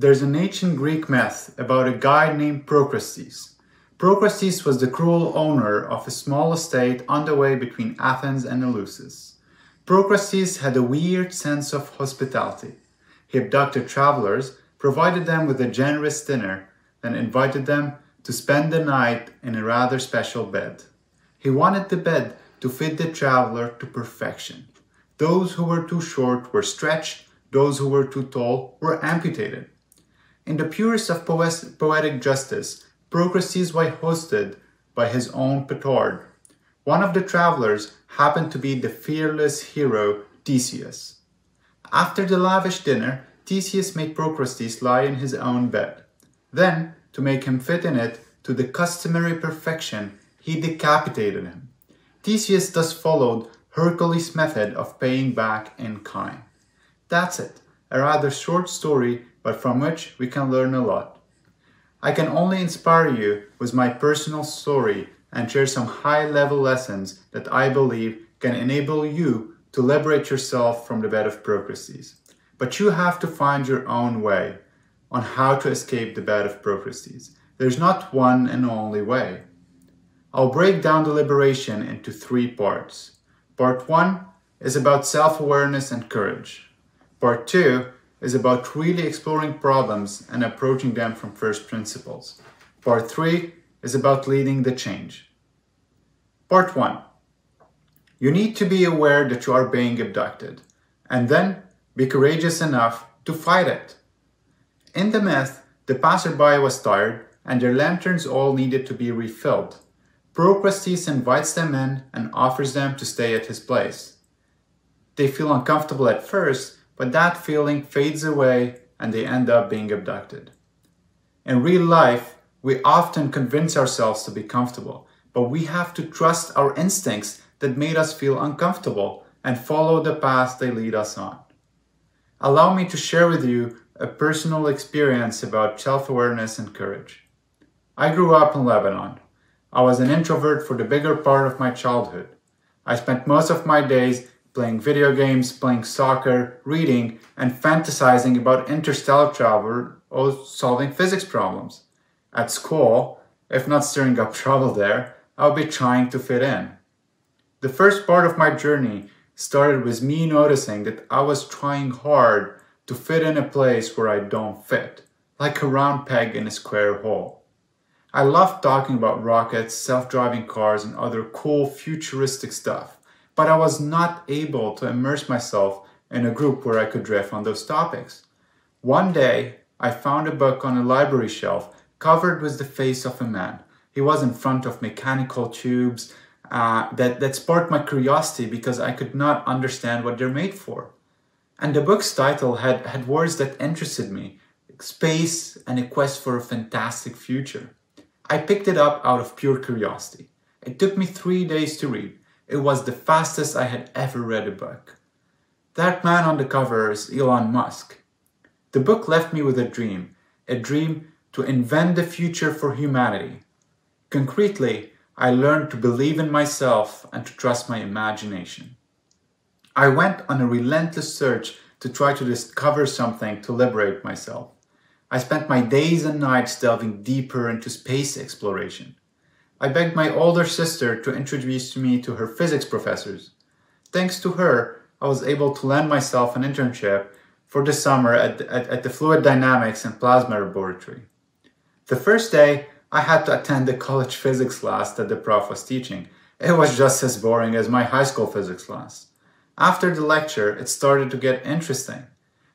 There's an ancient Greek myth about a guy named Procrustes. Procrustes was the cruel owner of a small estate on the way between Athens and Eleusis. Procrustes had a weird sense of hospitality. He abducted travelers, provided them with a generous dinner, then invited them to spend the night in a rather special bed. He wanted the bed to fit the traveler to perfection. Those who were too short were stretched, those who were too tall were amputated. In the purest of poetic justice, Procrustes was hosted by his own petard. One of the travelers happened to be the fearless hero Theseus. After the lavish dinner, Theseus made Procrustes lie in his own bed. Then, to make him fit in it to the customary perfection, he decapitated him. Theseus thus followed Hercules' method of paying back in kind. That's it, a rather short story, but from which we can learn a lot. I can only inspire you with my personal story and share some high-level lessons that I believe can enable you to liberate yourself from the bed of Procrustes. But you have to find your own way on how to escape the bed of Procrustes. There's not one and only way. I'll break down the liberation into 3 parts. Part 1 is about self-awareness and courage. Part 2 is about really exploring problems and approaching them from first principles. Part 3 is about leading the change. Part 1. You need to be aware that you are being abducted, and then be courageous enough to fight it. In the myth, the passerby was tired and their lanterns all needed to be refilled. Procrustes invites them in and offers them to stay at his place. They feel uncomfortable at first, but that feeling fades away and they end up being abducted. In real life, we often convince ourselves to be comfortable, but we have to trust our instincts that made us feel uncomfortable and follow the path they lead us on. Allow me to share with you a personal experience about self-awareness and courage. I grew up in Lebanon. I was an introvert for the bigger part of my childhood. I spent most of my days playing video games, playing soccer, reading, and fantasizing about interstellar travel or solving physics problems. At school, if not stirring up trouble there, I would be trying to fit in. The first part of my journey started with me noticing that I was trying hard to fit in a place where I don't fit, like a round peg in a square hole. I loved talking about rockets, self-driving cars, and other cool futuristic stuff, but I was not able to immerse myself in a group where I could riff on those topics. One day, I found a book on a library shelf covered with the face of a man. He was in front of mechanical tubes that sparked my curiosity because I could not understand what they're made for. And the book's title had words that interested me: space and a quest for a fantastic future. I picked it up out of pure curiosity. It took me 3 days to read. It was the fastest I had ever read a book. That man on the cover is Elon Musk. The book left me with a dream to invent the future for humanity. Concretely, I learned to believe in myself and to trust my imagination. I went on a relentless search to try to discover something to liberate myself. I spent my days and nights delving deeper into space exploration. I begged my older sister to introduce me to her physics professors. Thanks to her, I was able to land myself an internship for the summer at the Fluid Dynamics and Plasma Laboratory. The first day, I had to attend the college physics class that the prof was teaching. It was just as boring as my high school physics class. After the lecture, it started to get interesting.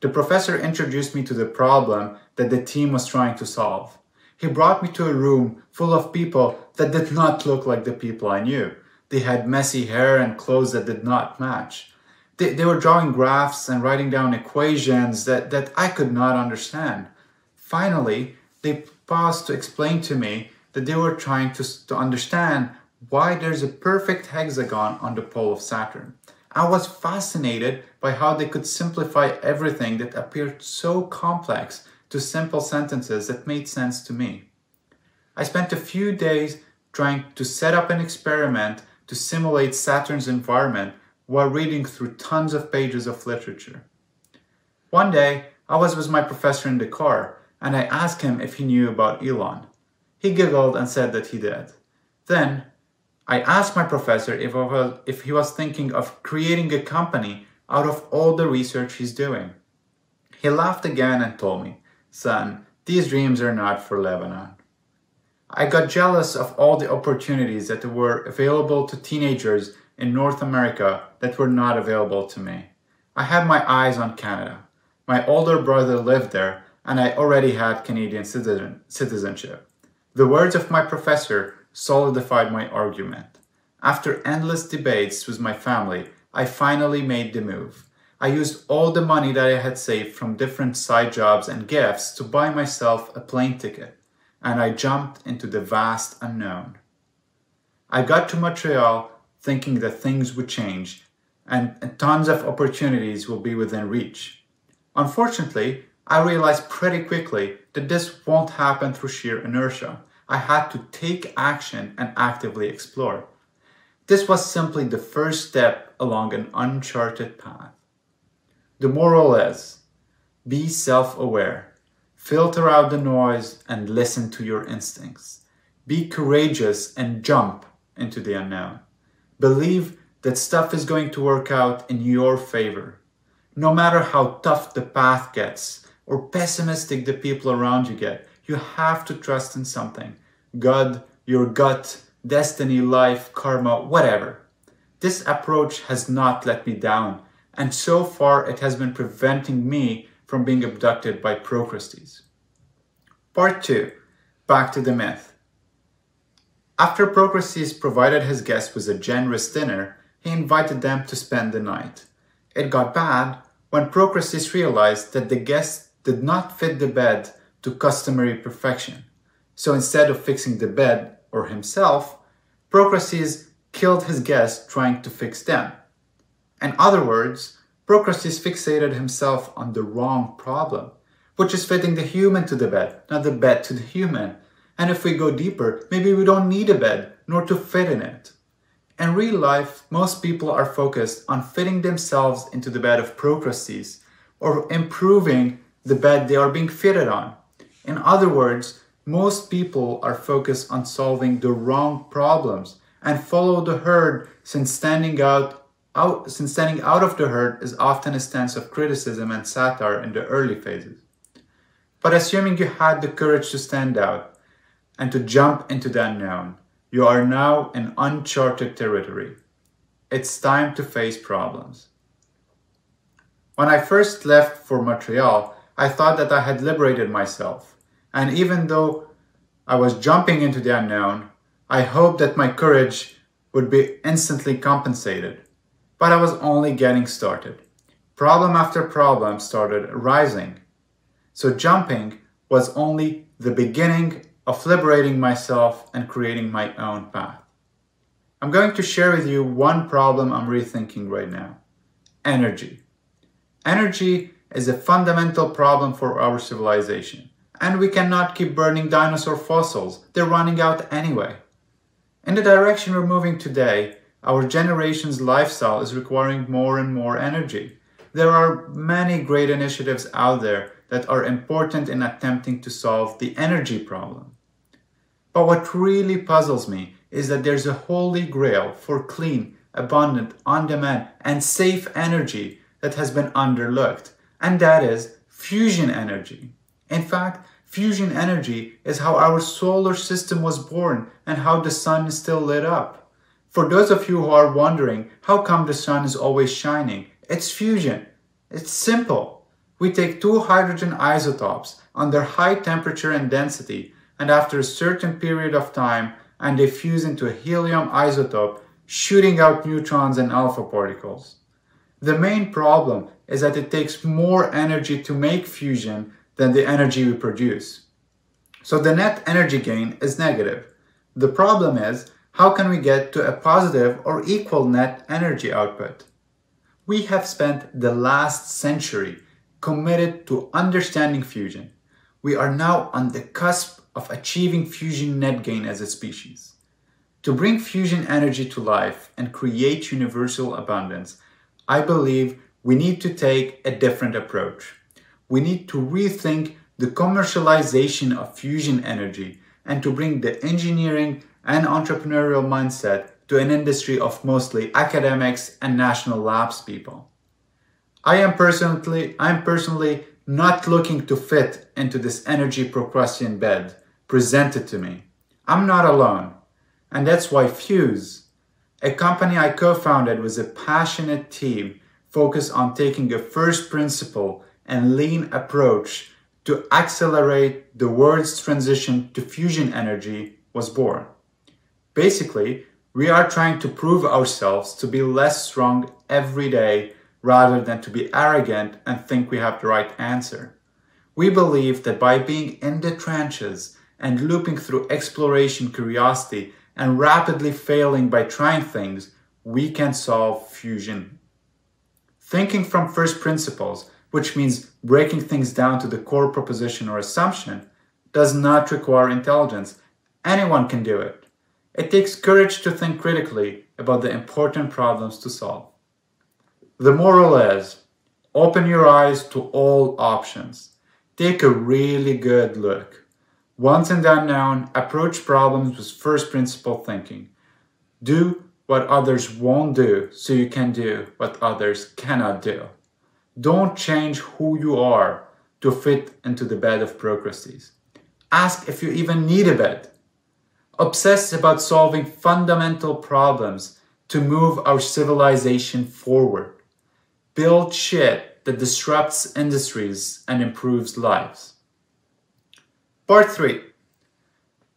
The professor introduced me to the problem that the team was trying to solve. He brought me to a room full of people that did not look like the people I knew. They had messy hair and clothes that did not match. They were drawing graphs and writing down equations that I could not understand. Finally, they paused to explain to me that they were trying to understand why there's a perfect hexagon on the pole of Saturn. I was fascinated by how they could simplify everything that appeared so complex to simple sentences that made sense to me. I spent a few days trying to set up an experiment to simulate Saturn's environment while reading through tons of pages of literature. One day, I was with my professor in the car, and I asked him if he knew about Elon. He giggled and said that he did. Then, I asked my professor if he was thinking of creating a company out of all the research he's doing. He laughed again and told me, "Son, these dreams are not for Lebanon." I got jealous of all the opportunities that were available to teenagers in North America that were not available to me. I had my eyes on Canada. My older brother lived there, and I already had Canadian citizenship. The words of my professor solidified my argument. After endless debates with my family, I finally made the move. I used all the money that I had saved from different side jobs and gifts to buy myself a plane ticket, and I jumped into the vast unknown. I got to Montreal thinking that things would change and tons of opportunities will be within reach. Unfortunately, I realized pretty quickly that this won't happen through sheer inertia. I had to take action and actively explore. This was simply the first step along an uncharted path. The moral is, be self-aware, filter out the noise and listen to your instincts. Be courageous and jump into the unknown. Believe that stuff is going to work out in your favor. No matter how tough the path gets or pessimistic the people around you get, you have to trust in something. God, your gut, destiny, life, karma, whatever. This approach has not let me down, and so far it has been preventing me from being abducted by Procrustes. Part 2. Back to the myth. After Procrustes provided his guests with a generous dinner, he invited them to spend the night. It got bad when Procrustes realized that the guests did not fit the bed to customary perfection. So instead of fixing the bed or himself, Procrustes killed his guests trying to fix them. In other words, Procrustes fixated himself on the wrong problem, which is fitting the human to the bed, not the bed to the human. And if we go deeper, maybe we don't need a bed, nor to fit in it. In real life, most people are focused on fitting themselves into the bed of Procrustes, or improving the bed they are being fitted on. In other words, most people are focused on solving the wrong problems and follow the herd, since standing out of the herd is often a stance of criticism and satire in the early phases. But assuming you had the courage to stand out and to jump into the unknown, you are now in uncharted territory. It's time to face problems. When I first left for Montreal, I thought that I had liberated myself. And even though I was jumping into the unknown, I hoped that my courage would be instantly compensated. But I was only getting started. Problem after problem started arising. So jumping was only the beginning of liberating myself and creating my own path. I'm going to share with you one problem I'm rethinking right now. Energy. Energy is a fundamental problem for our civilization. And we cannot keep burning dinosaur fossils. They're running out anyway. In the direction we're moving today, our generation's lifestyle is requiring more and more energy. There are many great initiatives out there that are important in attempting to solve the energy problem. But what really puzzles me is that there's a holy grail for clean, abundant, on-demand, and safe energy that has been underlooked, and that is fusion energy. In fact, fusion energy is how our solar system was born and how the sun is still lit up. For those of you who are wondering, how come the sun is always shining? It's fusion. It's simple. We take two hydrogen isotopes under high temperature and density, and after a certain period of time, and they fuse into a helium isotope, shooting out neutrons and alpha particles. The main problem is that it takes more energy to make fusion than the energy we produce. So the net energy gain is negative. The problem is, how can we get to a positive or equal net energy output? We have spent the last century committed to understanding fusion. We are now on the cusp of achieving fusion net gain as a species. To bring fusion energy to life and create universal abundance, I believe we need to take a different approach. we need to rethink the commercialization of fusion energy and to bring the engineering and entrepreneurial mindset to an industry of mostly academics and national labs people. I'm personally not looking to fit into this energy Procrustean bed presented to me. I'm not alone. And that's why Fuse, a company I co-founded with a passionate team focused on taking a first principle and lean approach to accelerate the world's transition to fusion energy, was born. Basically, we are trying to prove ourselves to be less strong every day rather than to be arrogant and think we have the right answer. We believe that by being in the trenches and looping through exploration curiosity and rapidly failing by trying things, we can solve fusion. Thinking from first principles, which means breaking things down to the core proposition or assumption, does not require intelligence. Anyone can do it. It takes courage to think critically about the important problems to solve. The moral is, open your eyes to all options. Take a really good look. Once in the unknown, approach problems with first principle thinking. Do what others won't do so you can do what others cannot do. Don't change who you are to fit into the bed of Procrustes. Ask if you even need a bed. Obsess about solving fundamental problems to move our civilization forward. Build shit that disrupts industries and improves lives. Part 3.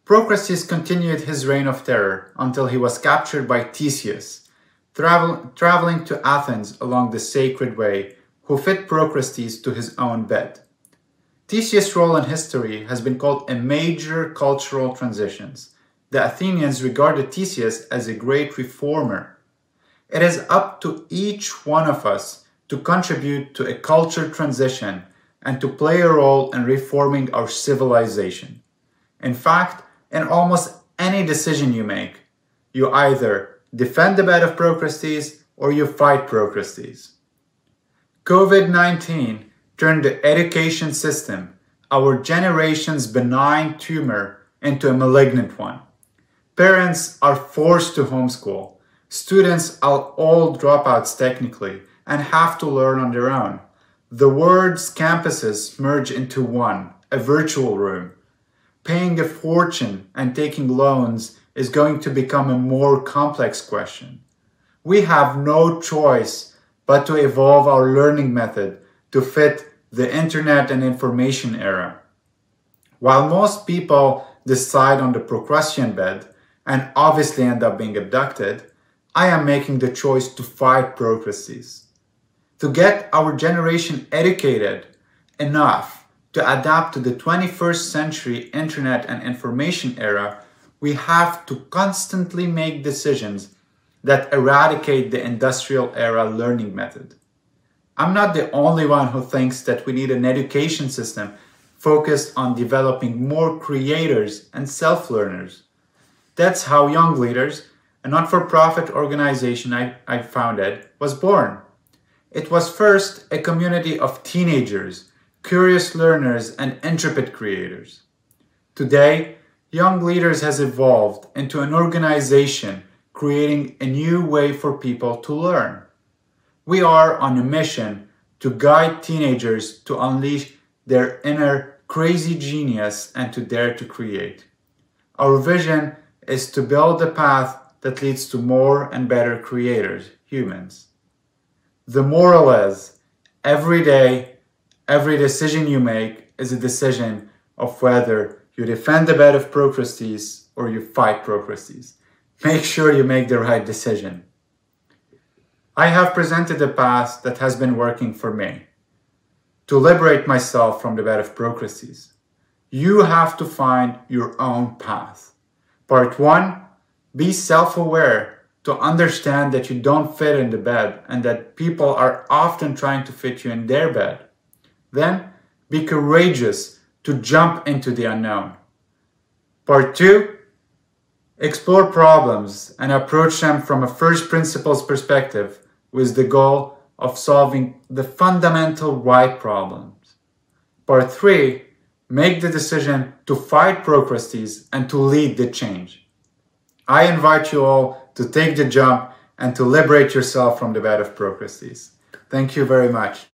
Procrustes continued his reign of terror until he was captured by Theseus, traveling to Athens along the sacred way, who fit Procrustes to his own bed. Theseus' role in history has been called a major cultural transition. The Athenians regarded Theseus as a great reformer. It is up to each one of us to contribute to a culture transition and to play a role in reforming our civilization. In fact, in almost any decision you make, you either defend the bed of Procrustes or you fight Procrustes. COVID-19 turned the education system, our generation's benign tumor, into a malignant one. Parents are forced to homeschool. Students are all dropouts technically and have to learn on their own. The world's campuses merge into one, a virtual room. Paying a fortune and taking loans is going to become a more complex question. We have no choice but to evolve our learning method to fit the internet and information era. While most people decide on the Procrustean bed and obviously end up being abducted, I am making the choice to fight Procrustes. To get our generation educated enough to adapt to the 21st century internet and information era, we have to constantly make decisions that eradicate the industrial era learning method. I'm not the only one who thinks that we need an education system focused on developing more creators and self-learners. That's how Young Leaders, a not-for-profit organization I founded, was born. It was first a community of teenagers, curious learners, and intrepid creators. Today, Young Leaders has evolved into an organization creating a new way for people to learn. We are on a mission to guide teenagers to unleash their inner crazy genius and to dare to create. Our vision is to build a path that leads to more and better creators, humans. The moral is, every day, every decision you make is a decision of whether you defend the bed of Procrustes or you fight Procrustes. Make sure you make the right decision. I have presented a path that has been working for me. To liberate myself from the bed of Procrustes, you have to find your own path. Part 1, be self-aware to understand that you don't fit in the bed and that people are often trying to fit you in their bed. Then, be courageous to jump into the unknown. Part 2, explore problems and approach them from a first principles perspective with the goal of solving the fundamental right problems. Part 3, make the decision to fight Procrustes and to lead the change. I invite you all to take the jump and to liberate yourself from the bed of Procrustes. Thank you very much.